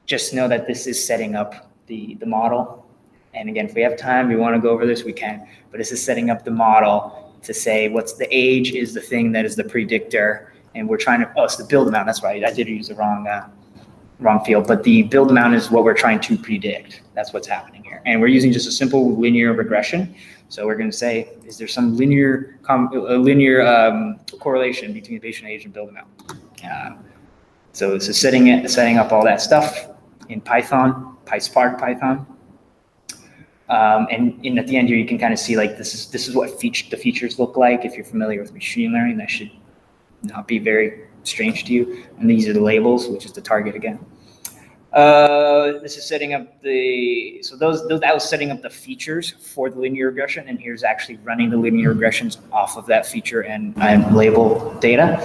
Just know that this is setting up the model. And again, if we have time, we want to go over this, we can. But this is setting up the model to say what's the age is the thing that is the predictor. And we're trying to, it's the build amount. That's right. I did use the wrong field, but the build amount is what we're trying to predict. That's what's happening here. And we're using just a simple linear regression. So we're going to say, is there some linear correlation between patient age and build amount? So this is setting up all that stuff in Python, PySpark Python. And at the end here, you can kind of see like this is what the features look like. If you're familiar with machine learning, that should not be very strange to you. And these are the labels, which is the target again. This is setting up that was setting up the features for the linear regression, and here's actually running the linear regressions off of that feature and label data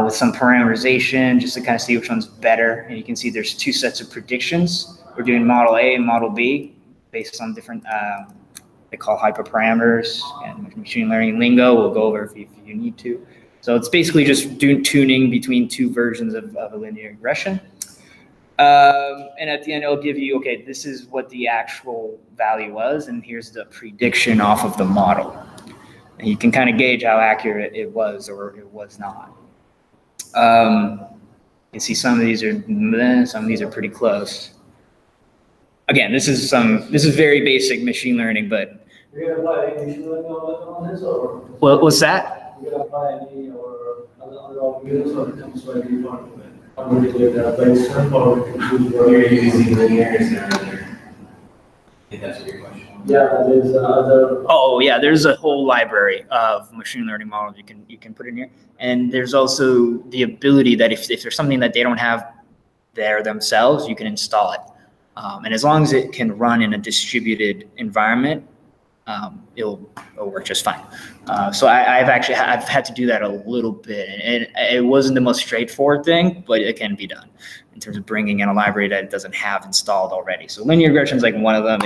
with some parameterization just to kind of see which one's better. And you can see there's two sets of predictions. We're doing model A and model B based on different, they call hyperparameters, and machine learning lingo we'll go over if you need to. So it's basically just doing tuning between two versions of a linear regression. And at the end, it'll give you, okay, this is what the actual value was, and here's the prediction off of the model. And you can kind of gauge how accurate it was or it was not. You can see some of these are pretty close. Again, this is very basic machine learning, but. You're gonna apply any machine learning on this, or? What's that? You're gonna apply any or other algorithms, or it comes by default? Based or we can choose where You're using linears or other. I think that's your question. Yeah, there's other. Oh yeah, there's a whole library of machine learning models you can put in here, and there's also the ability that if there's something that they don't have there themselves, you can install it, and as long as it can run in a distributed environment, it'll work just fine. So I've had to do that a little bit, and it wasn't the most straightforward thing, but it can be done in terms of bringing in a library that it doesn't have installed already. So linear regression is like one of them.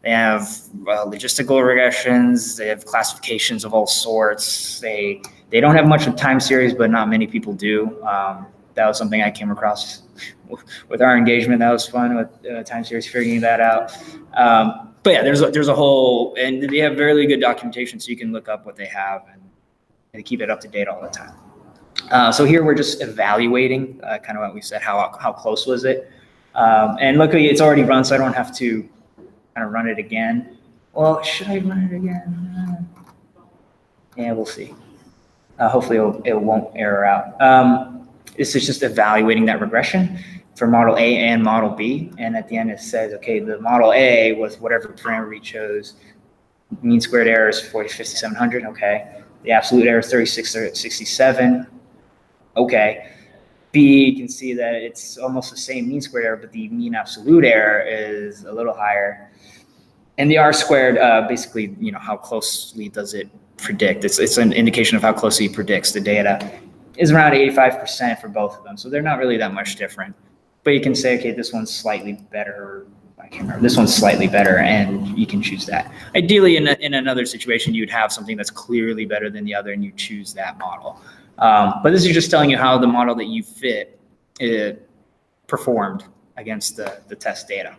They have logistical regressions. They have classifications of all sorts. They don't have much of time series, but not many people do. That was something I came across with our engagement. That was fun with time series, figuring that out. But yeah, there's a whole, and they have very good documentation, so you can look up what they have and they keep it up to date all the time. So here we're just evaluating kind of what we said, how close was it? And luckily it's already run, so I don't have to kind of run it again. Well, should I run it again? Yeah, we'll see. Hopefully it won't error out. This is just evaluating that regression for model A and model B. And at the end it says, okay, the model A was whatever parameter we chose. Mean squared error is 5,700, okay. The absolute error is 3667, okay. B, you can see that it's almost the same mean squared error, but the mean absolute error is a little higher. And the R squared, basically, you know, how closely does it predict? It's an indication of how closely it predicts the data. Is around 85% for both of them, so they're not really that much different. But you can say, okay, this one's slightly better. I can't remember. This one's slightly better, and you can choose that. Ideally, in another situation, you'd have something that's clearly better than the other, and you choose that model. But this is just telling you how the model that you fit performed against the test data.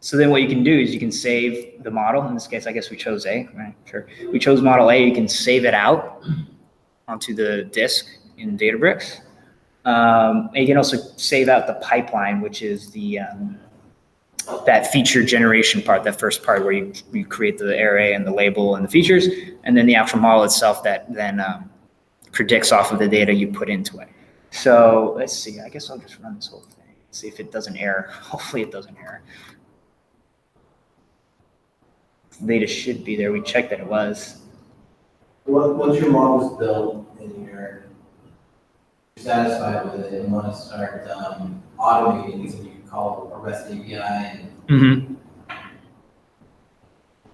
So then what you can do is you can save the model. In this case, I guess we chose A, right? Sure. We chose model A. You can save it out onto the disk in Databricks. And you can also save out the pipeline, which is the that feature generation part, that first part where you create the array and the label and the features, and then the actual model itself that then predicts off of the data you put into it. So let's see, I guess I'll just run this whole thing, see if it doesn't error. Hopefully it doesn't error. Data should be there. We checked that it was. Once your model's built and you're satisfied with it and want to start automating these, you call a REST API and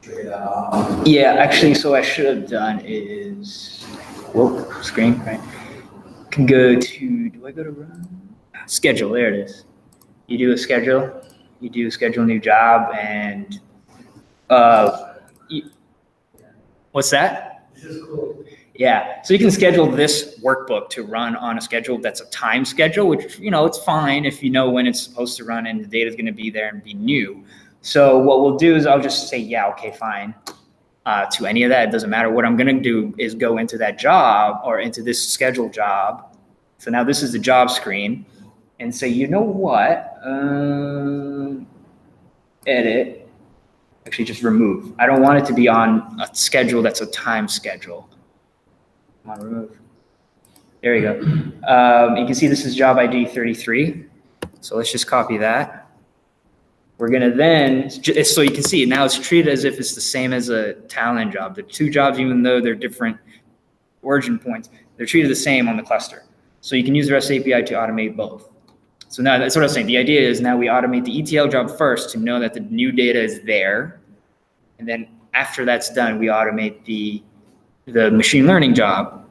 trigger that off. Yeah, actually, so what I should have done is, whoa, screen, right? Can go to, do I go to run? Schedule, there it is. You do a schedule new job, and what's that? This is cool. Yeah, so you can schedule this workbook to run on a schedule that's a time schedule, which, you know, it's fine if you know when it's supposed to run and the data is going to be there and be new. So what we'll do is I'll just say, yeah, okay, fine, to any of that. It doesn't matter. What I'm going to do is go into that job or into this schedule job. So now this is the job screen, and say, you know what, edit, actually just remove. I don't want it to be on a schedule that's a time schedule. Come on, remove. There you go. You can see this is job ID 33. So let's just copy that. We're gonna then, so you can see now it's treated as if it's the same as a Talend job. The two jobs, even though they're different origin points, they're treated the same on the cluster. So you can use the REST API to automate both. So now that's what I was saying. The idea is now we automate the ETL job first to know that the new data is there. And then after that's done, we automate the machine learning job.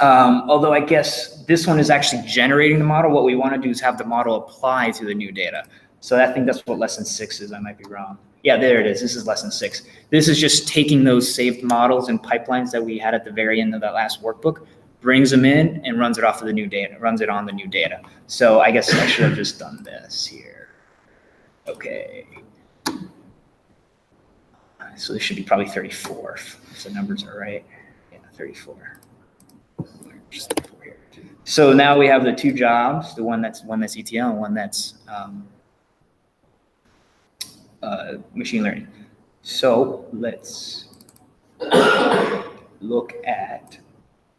Although I guess this one is actually generating the model. What we want to do is have the model apply to the new data. So I think that's what lesson 6 is. I might be wrong. Yeah, there it is. This is lesson 6. This is just taking those saved models and pipelines that we had at the very end of that last workbook, brings them in and runs it off of the new data, runs it on the new data. So I guess I should have just done this here. Okay. So this should be probably 34 if the numbers are right. Yeah, 34. Just 34 here. So now we have the two jobs, the one that's ETL and one that's machine learning. So let's look at,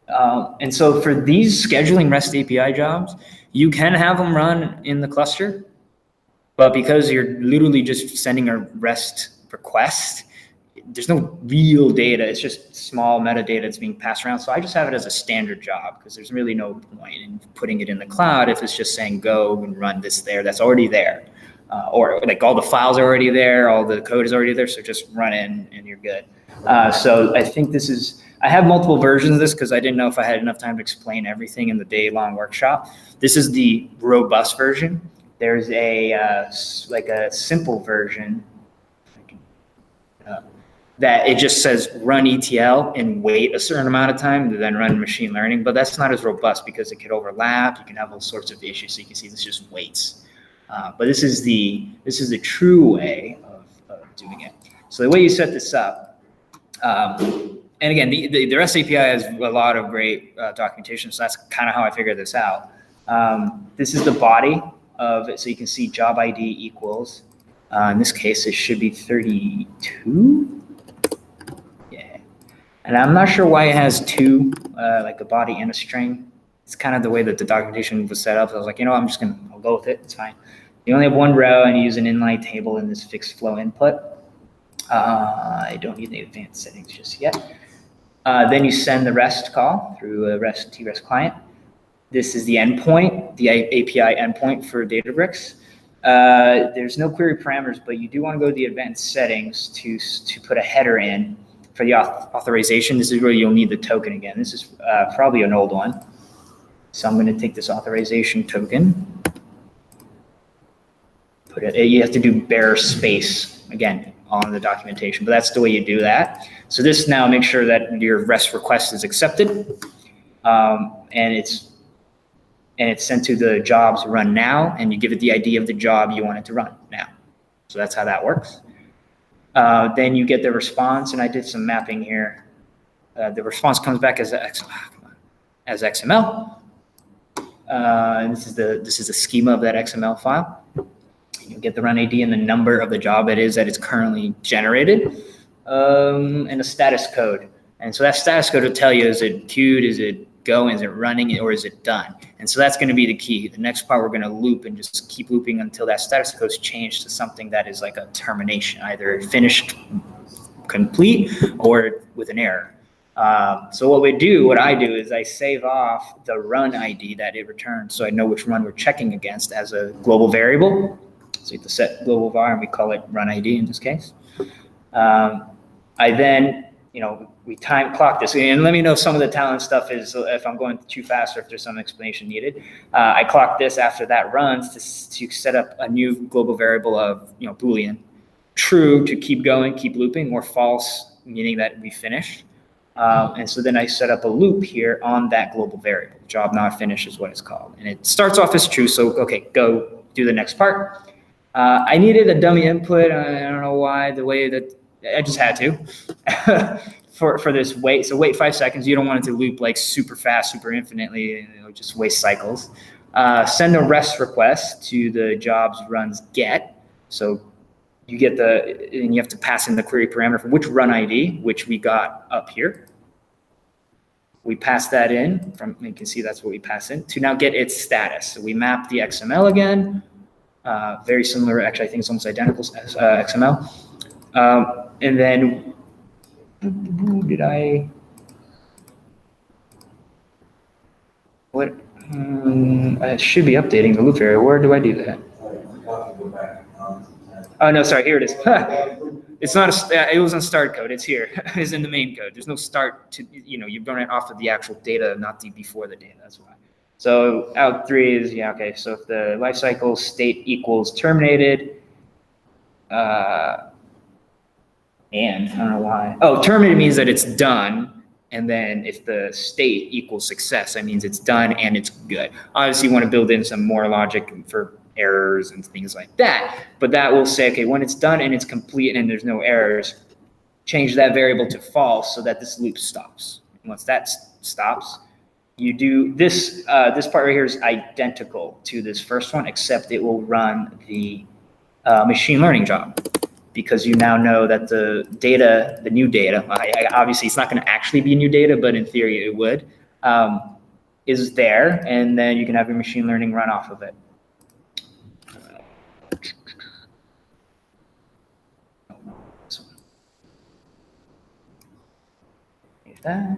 and so for these scheduling REST API jobs, you can have them run in the cluster, but because you're literally just sending a REST request, there's no real data. It's just small metadata that's being passed around. So I just have it as a standard job because there's really no point in putting it in the cloud if it's just saying go and run this there. That's already there. Or like all the files are already there, all the code is already there. So just run in and you're good. So I think this is, I have multiple versions of this because I didn't know if I had enough time to explain everything in the day-long workshop. This is the robust version. There's a like a simple version that it just says run ETL and wait a certain amount of time to then run machine learning, but that's not as robust because it could overlap. You can have all sorts of issues. So you can see this just waits. But this is the true way of doing it. So the way you set this up, and again, the REST API has a lot of great documentation, so that's kind of how I figured this out. This is the body of it, so you can see job ID equals, in this case, it should be 32. Yeah. And I'm not sure why it has two, like a body and a string. It's kind of the way that the documentation was set up. So I was like, I'll go with it. It's fine. You only have one row and you use an inline table in this fixed flow input. I don't need the advanced settings just yet. Then you send the REST call through a TREST client. This is the endpoint, the API endpoint for Databricks. There's no query parameters, but you do want to go to the advanced settings to put a header in for the authorization. This is where you'll need the token again. This is probably an old one. So I'm going to take this authorization token. You have to do bare space again on the documentation, but that's the way you do that. So this now makes sure that your REST request is accepted, and it's sent to the jobs run now, and you give it the ID of the job you want it to run now. So that's how that works. Then you get the response, and I did some mapping here. The response comes back as XML. And this is the schema of that XML file. You get the run ID and the number of the job it is that it's currently generated, and a status code. And so that status code will tell you, is it queued, is it going, is it running, or is it done? And so that's going to be the key. The next part, we're going to loop and just keep looping until that status code is changed to something that is like a termination, either finished, complete, or with an error. So what I do is I save off the run ID that it returns, so I know which run we're checking against as a global variable. So you have to set global var, and we call it run ID in this case. I then, we time clock this, and let me know if some of the Talend stuff is, if I'm going too fast or if there's some explanation needed. I clock this after that runs to set up a new global variable of, Boolean, true to keep going, keep looping, or false, meaning that we finished. And so then I set up a loop here on that global variable. Job not finished is what it's called. And it starts off as true, so okay, go do the next part. I needed a dummy input. I don't know why, the way that I just had to for this wait. So wait 5 seconds. You don't want it to loop like super fast, super infinitely, just waste cycles. Send a REST request to the jobs runs get. So you get and you have to pass in the query parameter for which run ID, which we got up here. We pass that in you can see that's what we pass in to now get its status. So we map the XML again. Very similar, actually, I think it's almost identical as XML. And then, I should be updating the loop variable. Where do I do that? Oh, no, sorry, here it is. It's not, it was on start code, it's here. It's in the main code. There's no start to, you've done it off of the actual data, not the before the data, that's why. So out 3 is, okay, so if the lifecycle state equals terminated, and I don't know why. Oh, terminated means that it's done, and then if the state equals success, that means it's done and it's good. Obviously, you want to build in some more logic for errors and things like that, but that will say, okay, when it's done and it's complete and there's no errors, change that variable to false so that this loop stops. And once that stops, you do this, this part right here is identical to this first one, except it will run the machine learning job, because you now know that the data, the new data, obviously it's not going to actually be new data, but in theory it would, is there, and then you can have your machine learning run off of it. That.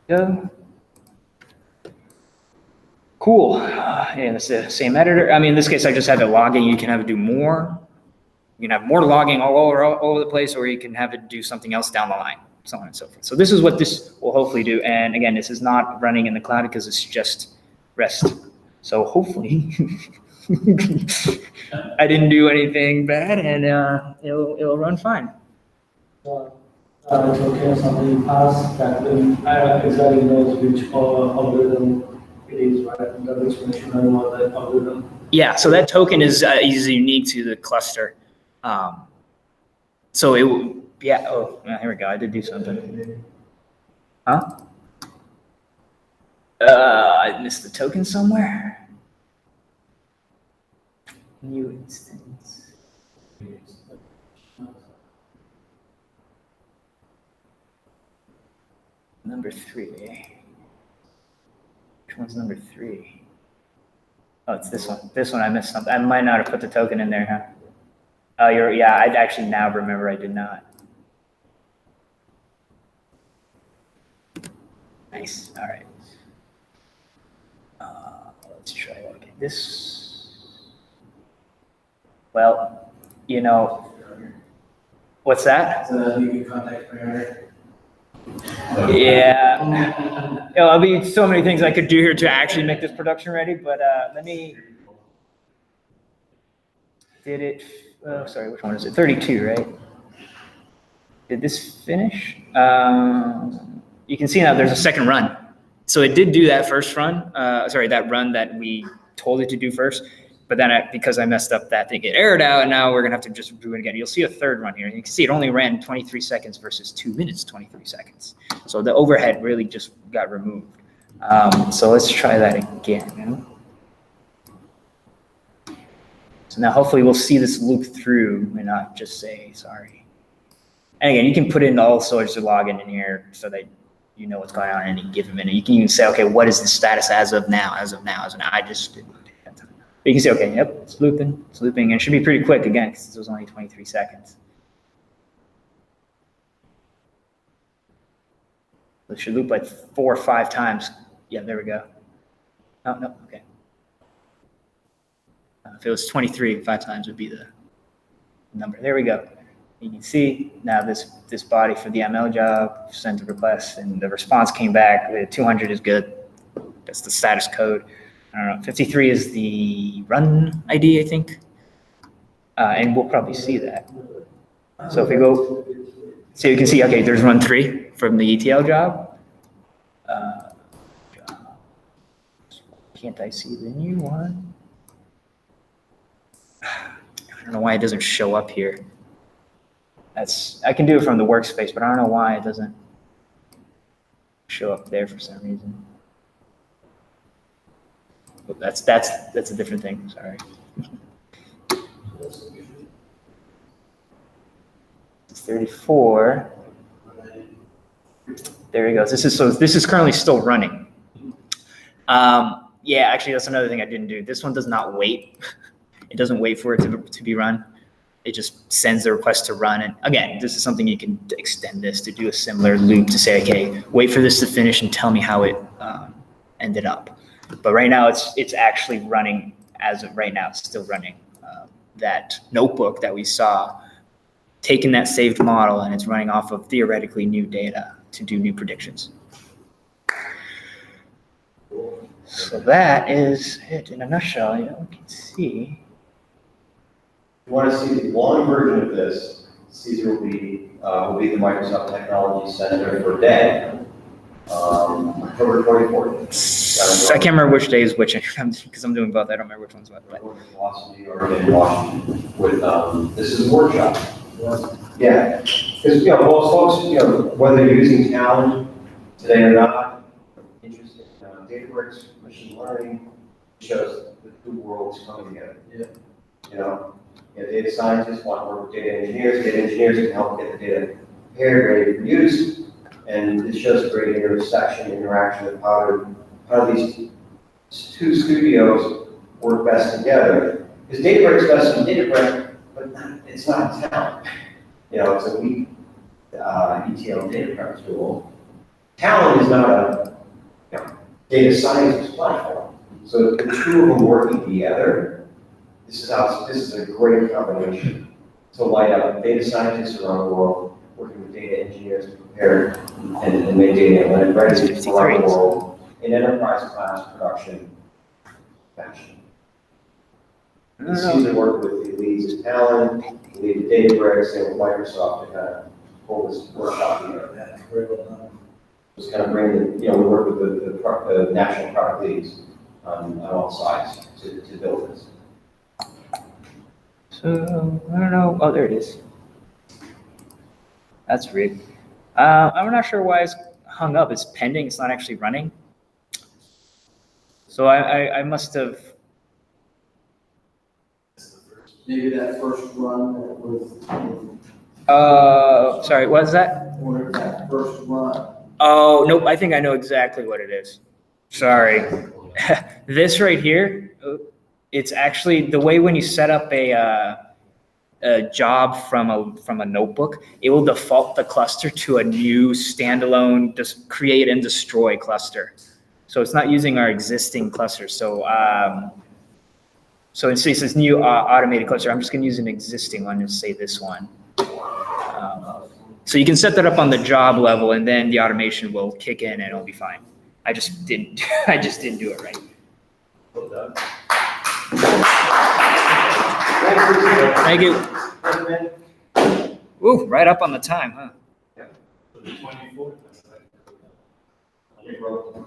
Go. Cool. And it's the same editor. I mean, in this case, I just had the logging. You can have it do more. You can have more logging all over the place, or you can have it do something else down the line, so on and so forth. So this is what this will hopefully do. And again, this is not running in the cloud because it's just REST. So hopefully, I didn't do anything bad, and it'll run fine. It's okay if something pass that then exactly knows which algorithm it is, right? The explanation of that algorithm. Yeah, so that token is unique to the cluster. So it will, yeah, oh, here we go. I did do something. Huh? I missed the token somewhere. New instance. Number 3. Which one's number 3? Oh, it's this one. This one I missed something. I might not have put the token in there, huh? Oh, yeah, I actually now remember I did not. Nice, all right. Let's try that again. Well, you know, what's that? You can contact parameter. Yeah. There'll be so many things I could do here to actually make this production ready, but let me. Did it? Oh, sorry, which one is it? 32, right? Did this finish? You can see now there's a second run. So it did do that first run. That run that we told it to do first. But then because I messed up that thing, it errored out, and now we're gonna have to just do it again. You'll see a third run here. You can see it only ran 23 seconds versus 2 minutes, 23 seconds. So the overhead really just got removed. So let's try that again. So now hopefully we'll see this loop through and not just say sorry. And again, you can put in all sorts of login in here so that you know what's going on in any given minute. You can even say, okay, what is the status as of now? I just didn't take that time. But you can say, okay, yep, it's looping, and it should be pretty quick again because it was only 23 seconds. It should loop like 4 or 5 times. Yeah, there we go. Oh, no, okay. If it was 23, 5 times would be the number. There we go. You can see now this body for the ML job sent a request, and the response came back. 200 is good. That's the status code. I don't know. 53 is the run ID, I think. And we'll probably see that. So if we go, so you can see, okay, there's run 3 from the ETL job. Can't I see the new one? I don't know why it doesn't show up here. I can do it from the workspace, but I don't know why it doesn't show up there for some reason. Oh, that's a different thing. Sorry. It's 34. There he goes. This is currently still running. Yeah, actually, that's another thing I didn't do. This one does not wait. It doesn't wait for it to be run. It just sends the request to run. And again, this is something you can extend this to do a similar loop to say, okay, wait for this to finish and tell me how it ended up. But right now, it's actually running as of right now. It's still running that notebook that we saw, taking that saved model, and it's running off of theoretically new data to do new predictions. So that is it in a nutshell. You can see. If you want to see the long version of this, Cezar will be the Microsoft Technology Center for Day, October 24th. I can't remember which day is which because I'm doing both. I don't remember which one's what. Boston, New York, and Washington. With this is a workshop. Yeah, because most folks, whether they're using Talend today or not, interested in Databricks, machine learning, shows the two worlds coming together. Yeah. Data scientists want to work with data engineers can help get the data prepared, ready for use, and it shows a great interaction of how these two studios work best together. Because Databricks does some Databricks, but it's not Talend. It's a weak ETL data prep tool. Talend is not a data science platform. So the two of them working together, this is a great combination to light up data scientists around the world working with data engineers to prepare and make data analytic ready around the world in enterprise class production fashion. And Cezar worked with the leads at Talend, the lead at Databricks, and with Microsoft to kind of pull this workshop together. That's very well done. Just kind of bring we work with the national product leads on all sides to build this. So I don't know. Oh, there it is. That's weird. I'm not sure why it's hung up. It's pending. It's not actually running. So I must have. Maybe that first run that was. Sorry, what is that? Or that first run Oh, nope, I think I know exactly what it is. Sorry. This right here, it's actually the way when you set up a job from a notebook, it will default the cluster to a new standalone just create and destroy cluster. So it's not using our existing cluster. So so it says this new automated cluster. I'm just going to use an existing one and say this one. So you can set that up on the job level, and then the automation will kick in, and it'll be fine. I just didn't do it right. Well done. Thank you. Ooh, right up on the time, huh? So the 24th. Yeah, bro.